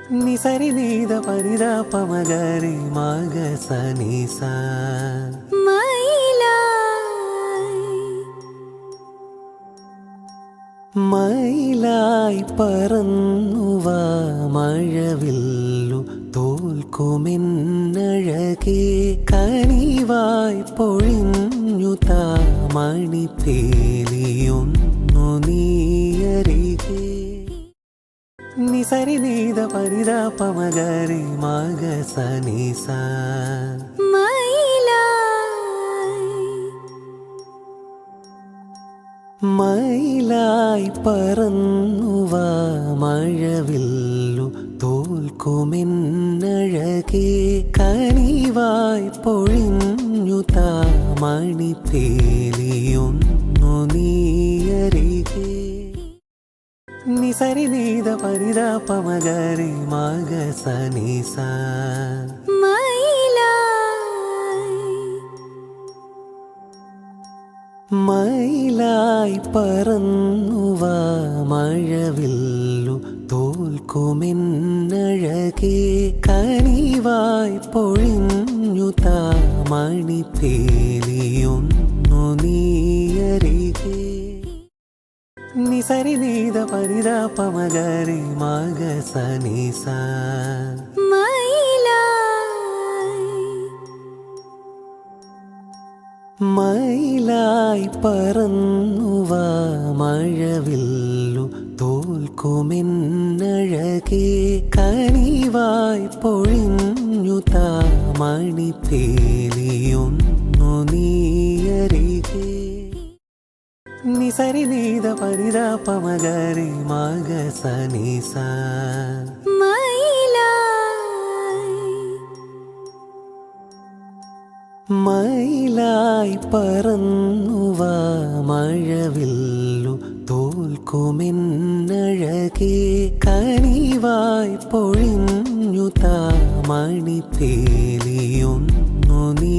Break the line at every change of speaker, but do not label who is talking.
നിസരി നീത പരിത പമഗരി മഗ സനിസ മയിലായി പറന്നുവ മഴവില്ലു തോൽക്കുമെന്നഴകേ കനിവായി പൊഴിഞ്ഞുത മണിപ്പേലിയൊന്നു നീയരികെ നിസരി നീത പരിത പമഗരി മഗ സനിസ മയിലായി പറന്നുവ മഴവില്ലു തോൽക്കുമെന്നഴകേ കനിവായി പൊഴിഞ്ഞുത മണിപ്പേലിയൊന്നു നീയരികെ നിസരി നീത പരിത പമഗരി മഗ സനിസ മയിലായി പറന്നുവ മഴവില്ലു തോൽക്കുമെന്നഴകേ കനിവായി പൊഴിഞ്ഞുത മണിപ്പേലിയൊന്നു നീയരികെ നിസരി നീത പരിത പമഗരി മഗ സനിസ മയിലായി പറന്നുവ മഴവില്ലു തോൽക്കുമെന്നഴകേ കനിവായി പൊഴിഞ്ഞുത മണിപ്പേലിയൊന്നു നീയരികെ നിസരി നീത പരിത പമഗരി മഗ സനിസ മയിലായി പറന്നുവ മഴവില്ലു തോൽക്കുമെന്നഴകേ കനിവായി പൊഴിഞ്ഞുത മണിപ്പേലിയൊന്നു നീ